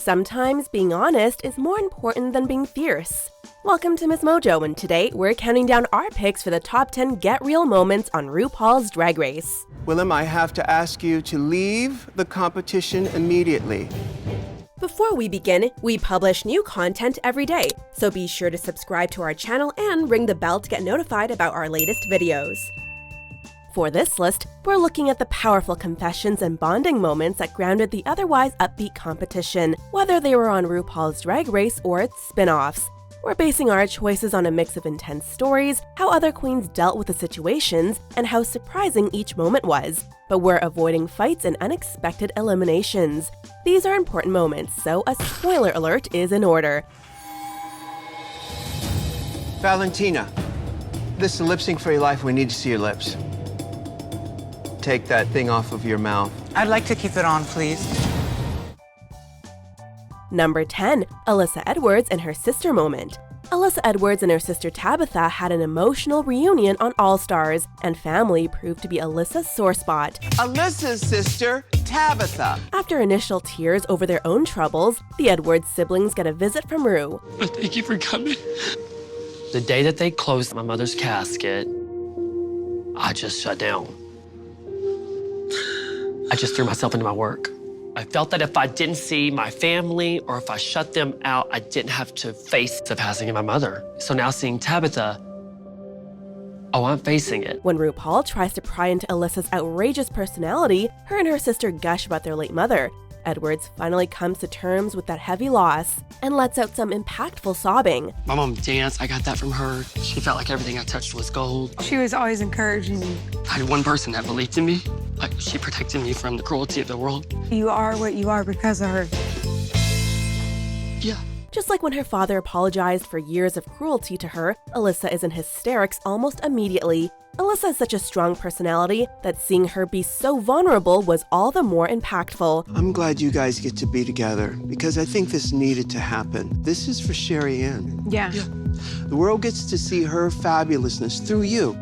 Sometimes being honest is more important than being fierce. Welcome to MsMojo, and today we're counting down our picks for the top 10 Get Real moments on RuPaul's Drag Race. Willem, I have to ask you to leave the competition immediately. Before we begin, we publish new content every day, so be sure to subscribe to our channel and ring the bell to get notified about our latest videos. For this list, we're looking at the powerful confessions and bonding moments that grounded the otherwise upbeat competition, whether they were on RuPaul's Drag Race or its spin-offs. We're basing our choices on a mix of intense stories, how other queens dealt with the situations, and how surprising each moment was. But we're avoiding fights and unexpected eliminations. These are important moments, so a spoiler alert is in order. Valentina, this is lip sync for your life. We need to see your lips. Take that thing off of your mouth. I'd like to keep it on, please. Number 10, Alyssa Edwards and her sister moment. Alyssa Edwards and her sister Tabitha had an emotional reunion on All Stars, and family proved to be Alyssa's sore spot. Alyssa's sister, Tabitha. After initial tears over their own troubles, the Edwards siblings get a visit from Ru. Thank you for coming. The day that they closed my mother's casket, I just shut down. I just threw myself into my work. I felt that if I didn't see my family or if I shut them out, I didn't have to face the passing of my mother. So now seeing Tabitha, oh, I'm facing it. When RuPaul tries to pry into Alyssa's outrageous personality, her and her sister gush about their late mother. Edwards finally comes to terms with that heavy loss and lets out some impactful sobbing. My mom danced. I got that from her. She felt like everything I touched was gold. She was always encouraging me. I had one person that believed in me. Like, she protected me from the cruelty of the world. You are what you are because of her. Yeah. Just like when her father apologized for years of cruelty to her, Alyssa is in hysterics almost immediately. Alyssa has such a strong personality that seeing her be so vulnerable was all the more impactful. I'm glad you guys get to be together because I think this needed to happen. This is for Sherry Ann. Yeah. The world gets to see her fabulousness through you.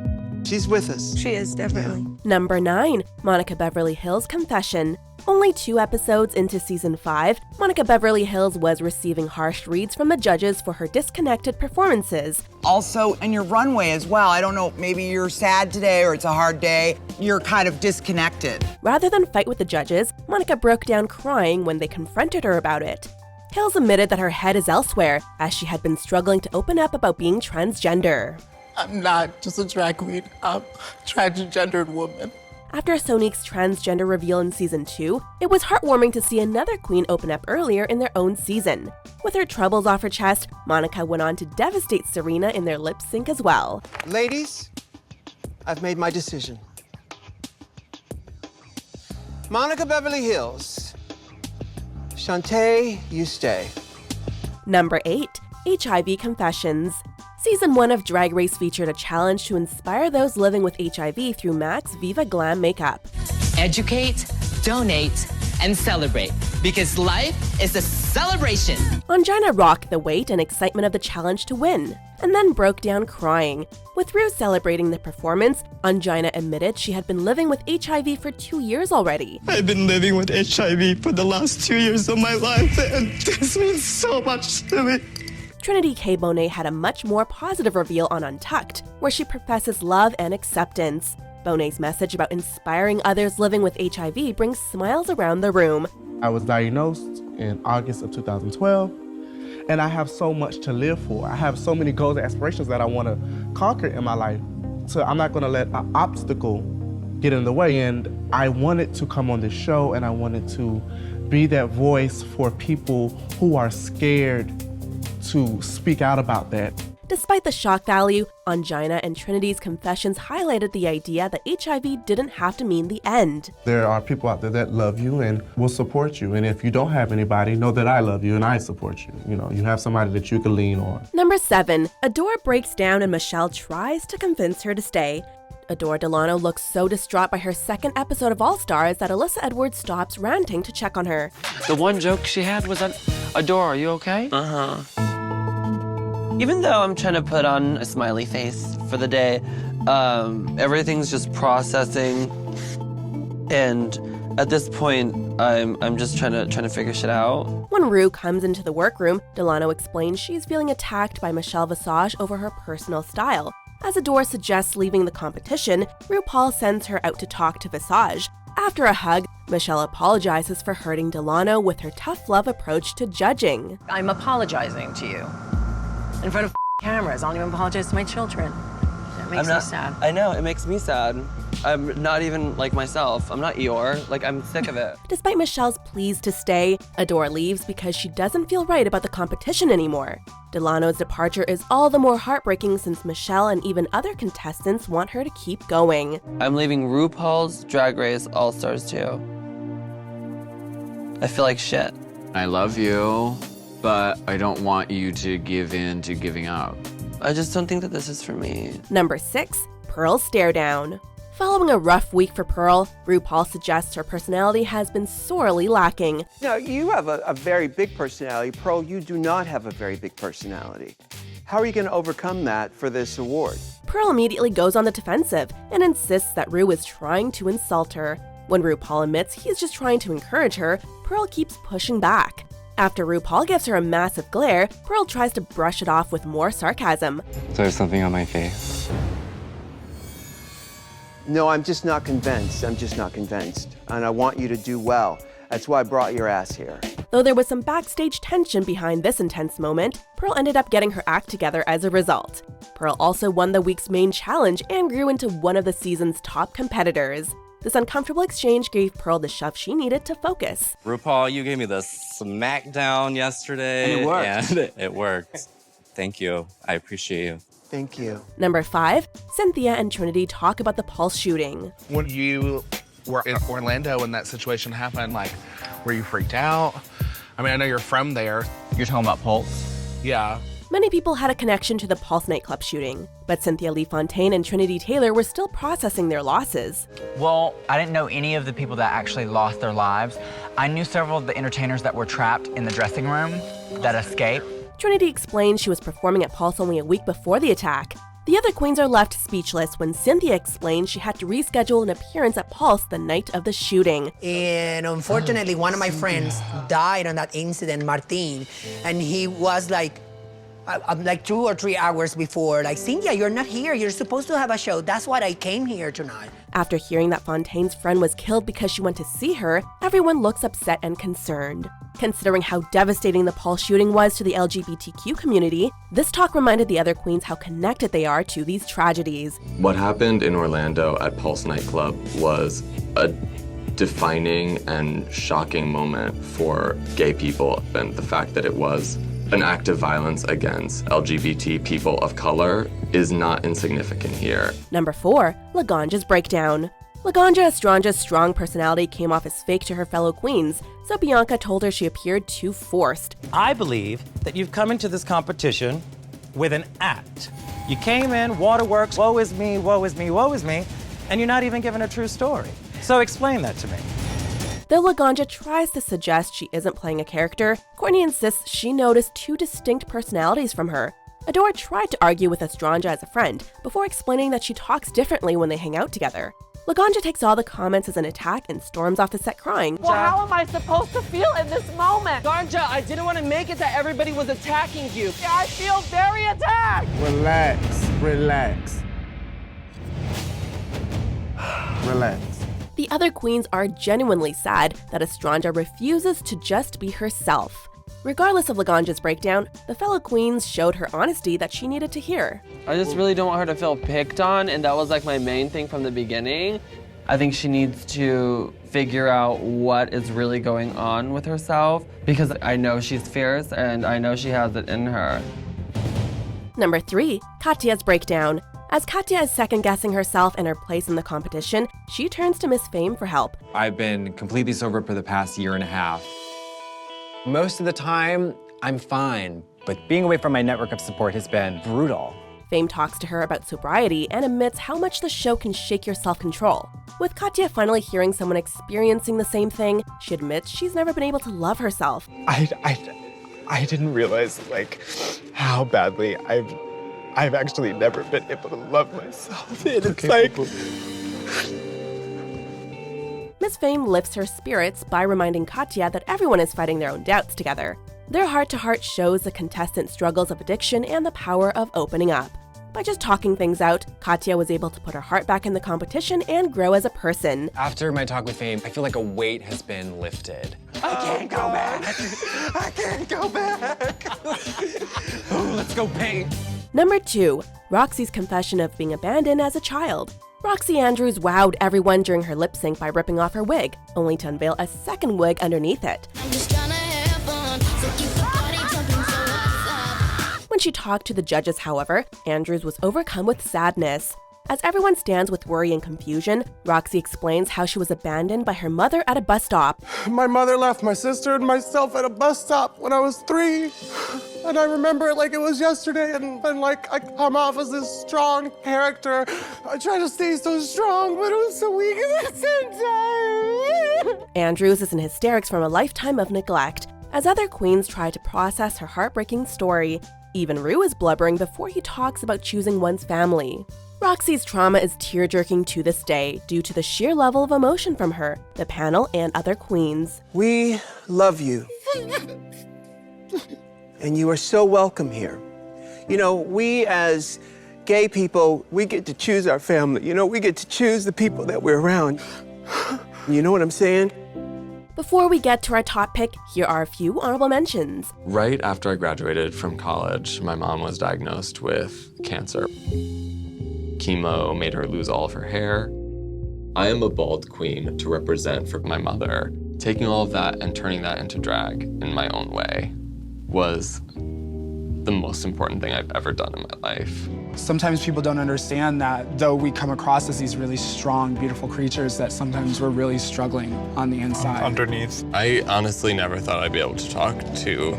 She's with us. She is, definitely. Number 9, Monica Beverly Hillz Confession. Only 2 episodes into season 5, Monica Beverly Hillz was receiving harsh reads from the judges for her disconnected performances. Also, in your runway as well. I don't know, maybe you're sad today or it's a hard day. You're kind of disconnected. Rather than fight with the judges, Monica broke down crying when they confronted her about it. Hillz admitted that her head is elsewhere, as she had been struggling to open up about being transgender. I'm not just a drag queen, I'm a transgendered woman. After Sonique's transgender reveal in season 2, it was heartwarming to see another queen open up earlier in their own season. With her troubles off her chest, Monica went on to devastate Serena in their lip sync as well. Ladies, I've made my decision. Monica Beverly Hillz. Shantae, you stay. Number 8, HIV Confessions. Season 1 of Drag Race featured a challenge to inspire those living with HIV through MAC's Viva Glam makeup. Educate, donate, and celebrate, because life is a celebration. Laganja rocked the weight and excitement of the challenge to win, and then broke down crying. With Ru celebrating the performance, Laganja admitted she had been living with HIV for 2 years already. I've been living with HIV for the last 2 years of my life, and this means so much to me. Trinity K. Bonet had a much more positive reveal on Untucked, where she professes love and acceptance. Bonet's message about inspiring others living with HIV brings smiles around the room. I was diagnosed in August of 2012, and I have so much to live for. I have so many goals and aspirations that I want to conquer in my life. So I'm not going to let an obstacle get in the way, and I wanted to come on this show, and I wanted to be that voice for people who are scared to speak out about that. Despite the shock value, Laganja and Trinity's confessions highlighted the idea that HIV didn't have to mean the end. There are people out there that love you and will support you. And if you don't have anybody, know that I love you and I support you. You know, you have somebody that you can lean on. Number 7, Adore breaks down and Michelle tries to convince her to stay. Adore Delano looks so distraught by her second episode of All Stars that Alyssa Edwards stops ranting to check on her. The one joke she had was, Adore, are you okay? Even though I'm trying to put on a smiley face for the day, everything's just processing, and At this point, I'm just trying to figure shit out. When Ru comes into the workroom, Delano explains she's feeling attacked by Michelle Visage over her personal style. As Adore suggests leaving the competition, RuPaul sends her out to talk to Visage. After a hug, Michelle apologizes for hurting Delano with her tough love approach to judging. I'm apologizing to you in front of cameras. I don't even apologize to my children. That makes me sad. I know, it makes me sad. I'm not even like myself. I'm not Eeyore. Like, I'm sick of it. Despite Michelle's pleas to stay, Adore leaves because she doesn't feel right about the competition anymore. Delano's departure is all the more heartbreaking since Michelle and even other contestants want her to keep going. I'm leaving RuPaul's Drag Race All-Stars too. I feel like shit. I love you, but I don't want you to give in to giving up. I just don't think that this is for me. Number 6, Pearl's StareDown. Following a rough week for Pearl, RuPaul suggests her personality has been sorely lacking. Now, you have a very big personality. Pearl, you do not have a very big personality. How are you going to overcome that for this award? Pearl immediately goes on the defensive and insists that Ru is trying to insult her. When RuPaul admits he's just trying to encourage her, Pearl keeps pushing back. After RuPaul gives her a massive glare, Pearl tries to brush it off with more sarcasm. So there's something on my face. No, I'm just not convinced. I'm just not convinced. And I want you to do well. That's why I brought your ass here. Though there was some backstage tension behind this intense moment, Pearl ended up getting her act together as a result. Pearl also won the week's main challenge and grew into one of the season's top competitors. This uncomfortable exchange gave Pearl the shove she needed to focus. RuPaul, you gave me the smackdown yesterday. And it worked. And it worked. Thank you. I appreciate you. Thank you. Number 5, Cynthia and Trinity talk about the Pulse shooting. When you were in Orlando when that situation happened, like, were you freaked out? I mean, I know you're from there. You're talking about Pulse? Yeah. Many people had a connection to the Pulse nightclub shooting, but Cynthia Lee Fontaine and Trinity Taylor were still processing their losses. Well, I didn't know any of the people that actually lost their lives. I knew several of the entertainers that were trapped in the dressing room that escaped. Trinity explained she was performing at Pulse only a week before the attack. The other queens are left speechless when Cynthia explained she had to reschedule an appearance at Pulse the night of the shooting. And unfortunately, one of my friends died on that incident, Martin, and he was like 2 or 3 hours before, like, Cynthia, you're not here. You're supposed to have a show. That's why I came here tonight. After hearing that Fontaine's friend was killed because she went to see her, everyone looks upset and concerned. Considering how devastating the Pulse shooting was to the LGBTQ community, this talk reminded the other queens how connected they are to these tragedies. What happened in Orlando at Pulse nightclub was a defining and shocking moment for gay people, and the fact that it was an act of violence against LGBT people of color is not insignificant here. Number 4, Laganjas Breakdown. Laganja Estrange's strong personality came off as fake to her fellow queens, so Bianca told her she appeared too forced. I believe that you've come into this competition with an act. You came in, waterworks, woe is me, woe is me, woe is me, and you're not even given a true story. So explain that to me. Though Laganja tries to suggest she isn't playing a character, Courtney insists she noticed 2 distinct personalities from her. Adore tried to argue with Estranja as a friend, before explaining that she talks differently when they hang out together. Laganja takes all the comments as an attack and storms off the set crying. Well, how am I supposed to feel in this moment? Laganja, I didn't want to make it that everybody was attacking you. Yeah, I feel very attacked. Relax, relax. Relax. The other queens are genuinely sad that Estranja refuses to just be herself. Regardless of Laganja's breakdown, the fellow queens showed her honesty that she needed to hear. I just really don't want her to feel picked on, and that was like my main thing from the beginning. I think she needs to figure out what is really going on with herself, because I know she's fierce and I know she has it in her. Number 3, Katya's breakdown. As Katya is second-guessing herself and her place in the competition, she turns to Miss Fame for help. I've been completely sober for the past 1.5 years. Most of the time, I'm fine, but being away from my network of support has been brutal. Fame talks to her about sobriety and admits how much the show can shake your self-control. With Katya finally hearing someone experiencing the same thing, she admits she's never been able to love herself. I didn't realize, like, how badly I've actually never been able to love myself. And it's like... Miss Fame lifts her spirits by reminding Katya that everyone is fighting their own doubts together. Their heart-to-heart shows the contestants' struggles of addiction and the power of opening up. By just talking things out, Katya was able to put her heart back in the competition and grow as a person. After my talk with Fame, I feel like a weight has been lifted. I can't go back. I can't go back. Oh, let's go paint. Number 2, Roxy's confession of being abandoned as a child. Roxy Andrews wowed everyone during her lip sync by ripping off her wig, only to unveil a second wig underneath it. When she talked to the judges, however, Andrews was overcome with sadness. As everyone stands with worry and confusion, Roxy explains how she was abandoned by her mother at a bus stop. My mother left my sister and myself at a bus stop when I was 3. And I remember it like it was yesterday, and like I come off as this strong character. I try to stay so strong, but it was so weak at the same time. Andrews is in hysterics from a lifetime of neglect, as other queens try to process her heartbreaking story. Even Ru is blubbering before he talks about choosing one's family. Roxy's trauma is tear-jerking to this day due to the sheer level of emotion from her, the panel, and other queens. We love you. And you are so welcome here. You know, we as gay people, we get to choose our family. You know, we get to choose the people that we're around. You know what I'm saying? Before we get to our top pick, here are a few honorable mentions. Right after I graduated from college, my mom was diagnosed with cancer. Chemo made her lose all of her hair. I am a bald queen to represent for my mother. Taking all of that and turning that into drag in my own way was the most important thing I've ever done in my life. Sometimes people don't understand that though we come across as these really strong, beautiful creatures, that sometimes we're really struggling on the inside. Underneath. I honestly never thought I'd be able to talk to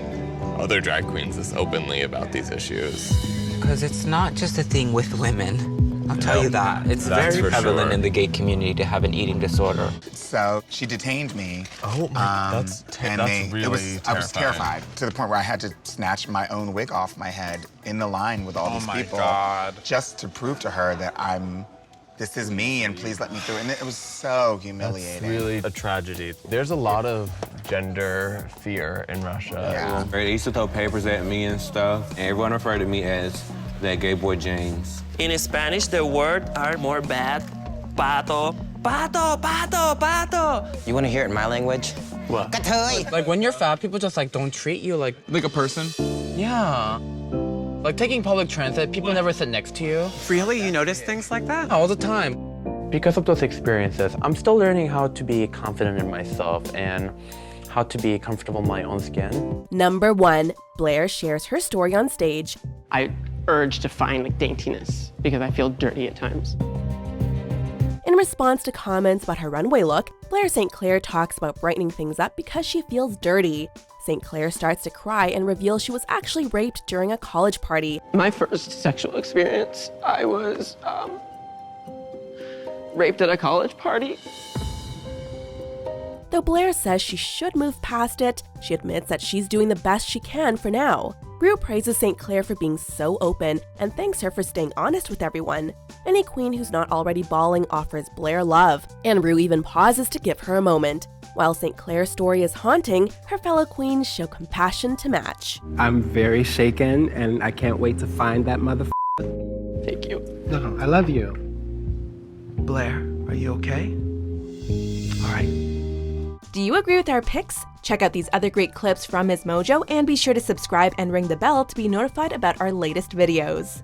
other drag queens this openly about these issues. Because it's not just a thing with women. I'll tell you that. It's That's very for prevalent sure. in the gay community to have an eating disorder. So she detained me. Oh my, that's really I was terrified to the point where I had to snatch my own wig off my head in the line with all these people. Just to prove to her that this is me and please let me through. And it was so humiliating. It's really a tragedy. There's a lot of gender fear in Russia. Yeah. They used to throw papers at me and stuff, and everyone referred to me as that gay boy James. In Spanish, the words are more bad. Pato. Pato, pato, pato. You want to hear it in my language? What? Like when you're fat, people just like don't treat you like a person? Yeah. Like taking public transit, people never sit next to you. Really? You notice things like that? All the time. Because of those experiences, I'm still learning how to be confident in myself and how to be comfortable in my own skin. Number 1, Blair shares her story on stage. I urge to find daintiness because I feel dirty at times. In response to comments about her runway look, Blair St. Clair talks about brightening things up because she feels dirty. St. Clair starts to cry and reveals she was actually raped during a college party. My first sexual experience, I was raped at a college party. Though Blair says she should move past it, she admits that she's doing the best she can for now. Ru praises St. Clair for being so open and thanks her for staying honest with everyone. Any queen who's not already bawling offers Blair love, and Ru even pauses to give her a moment. While St. Clair's story is haunting, her fellow queens show compassion to match. I'm very shaken, and I can't wait to find that motherfucker. Thank you. No, I love you. Blair, are you okay? All right. Do you agree with our picks? Check out these other great clips from MsMojo and be sure to subscribe and ring the bell to be notified about our latest videos.